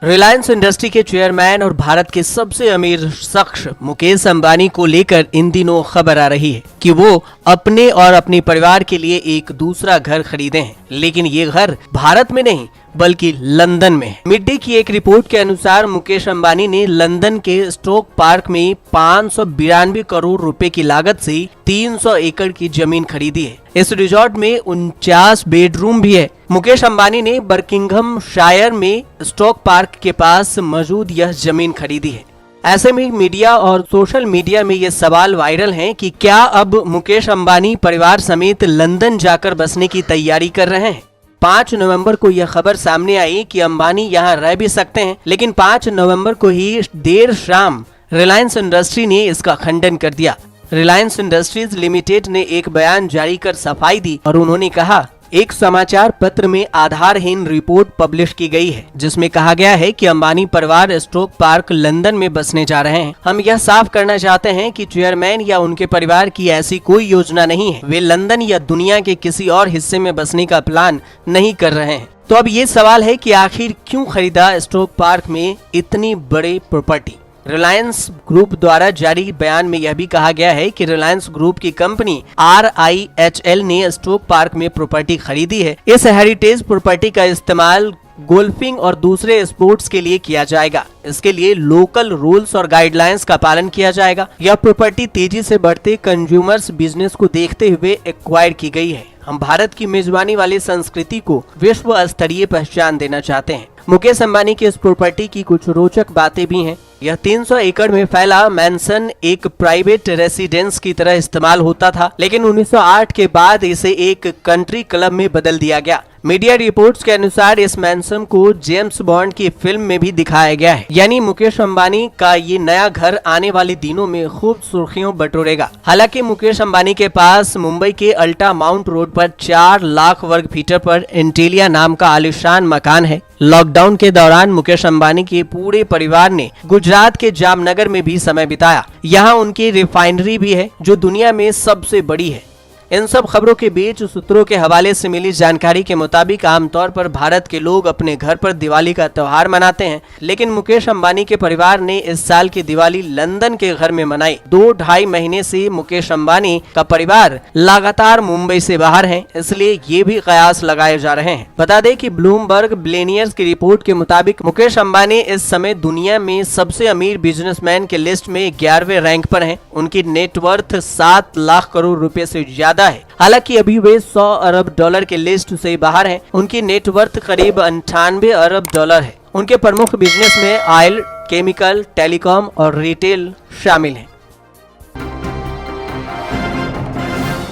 Reliance industry के chairman और भारत के सबसे अमीर शख्स मुकेश अंबानी को लेकर इन दिनों खबर आ रही है कि वो अपने और अपने परिवार के लिए एक दूसरा घर खरीदे हैं, लेकिन ये घर भारत में नहीं बल्कि लंदन में है। मिड डे की एक रिपोर्ट के अनुसार मुकेश अंबानी ने लंदन के स्टोक पार्क में 592 करोड़ रुपए की लागत से 300 एकड़ की जमीन खरीदी है। इस रिजॉर्ट में 49 बेडरूम भी है। मुकेश अंबानी ने बर्किंघम शायर में स्टोक पार्क के पास मौजूद यह जमीन खरीदी है। ऐसे में मीडिया और सोशल मीडिया में ये सवाल वायरल हैं कि क्या अब मुकेश अंबानी परिवार समेत लंदन जाकर बसने की तैयारी कर रहे हैं। 5 नवंबर को यह खबर सामने आई कि अंबानी यहां रह भी सकते हैं, लेकिन 5 नवंबर को ही देर शाम रिलायंस इंडस्ट्री ने इसका खंडन कर दिया। रिलायंस इंडस्ट्रीज लिमिटेड ने एक बयान जारी कर सफाई दी और उन्होंने कहा, एक समाचार पत्र में आधारहीन रिपोर्ट पब्लिश की गई है जिसमें कहा गया है कि अंबानी परिवार स्टोक पार्क लंदन में बसने जा रहे हैं। हम यह साफ करना चाहते हैं कि चेयरमैन या उनके परिवार की ऐसी कोई योजना नहीं है। वे लंदन या दुनिया के किसी और हिस्से में बसने का प्लान नहीं कर रहे हैं। तो अब ये सवाल है कि आखिर क्यों खरीदा स्टोक पार्क में इतनी बड़ी प्रॉपर्टी। रिलायंस ग्रुप द्वारा जारी बयान में यह भी कहा गया है कि रिलायंस ग्रुप की कंपनी RIHL ने स्टोक पार्क में प्रॉपर्टी खरीदी है। इस हेरिटेज प्रॉपर्टी का इस्तेमाल गोल्फिंग और दूसरे स्पोर्ट्स के लिए किया जाएगा। इसके लिए लोकल रूल्स और गाइडलाइंस का पालन किया जाएगा। यह प्रॉपर्टी तेजी से बढ़ते कंज्यूमर्स बिजनेस को देखते हुए एक्वायर की गई है। हम भारत की मेजबानी वाली संस्कृति को विश्व स्तरीय पहचान देना चाहते हैं। मुकेश अंबानी की इस प्रॉपर्टी की कुछ रोचक बातें भी हैं। यह 300 एकड़ में फैला मैंसन एक प्राइवेट रेसिडेंस की तरह इस्तेमाल होता था, लेकिन 1908 के बाद इसे एक कंट्री क्लब में बदल दिया गया। मीडिया रिपोर्ट्स के अनुसार इस मैंसन को जेम्स बॉन्ड की फिल्म में भी दिखाया गया है। यानी मुकेश अंबानी का ये नया घर आने वाले दिनों में खूब सुर्खियों बटोरेगा। हालांकि मुकेश अंबानी के पास मुंबई के अल्टा माउंट रोड पर 4 लाख वर्ग फीट पर इंटेलिया नाम का आलीशान मकान है। लॉकडाउन के दौरान मुकेश अंबानी के पूरे परिवार ने गुजरात के जामनगर में भी समय बिताया। यहाँ उनकी रिफाइनरी भी है जो दुनिया में सबसे बड़ी है। इन सब खबरों के बीच सूत्रों के हवाले से मिली जानकारी के मुताबिक आमतौर पर भारत के लोग अपने घर पर दिवाली का त्योहार मनाते हैं, लेकिन मुकेश अंबानी के परिवार ने इस साल की दिवाली लंदन के घर में मनाई। 2-2.5 महीने से मुकेश अंबानी का परिवार लगातार मुंबई से बाहर है, इसलिए ये भी कयास लगाए जा रहे हैं। बता दें कि ब्लूमबर्ग बिलियनियर्स की रिपोर्ट के मुताबिक मुकेश अंबानी इस समय दुनिया में सबसे अमीर बिजनेसमैन के लिस्ट में 11वें रैंक पर है। उनकी नेटवर्थ 7 लाख करोड़ रुपए से ज्यादा है। हालांकि अभी वे 100 अरब डॉलर के लिस्ट से बाहर हैं। उनकी नेटवर्थ करीब 98 अरब डॉलर है। उनके प्रमुख बिजनेस में ऑयल, केमिकल, टेलीकॉम और रिटेल शामिल हैं।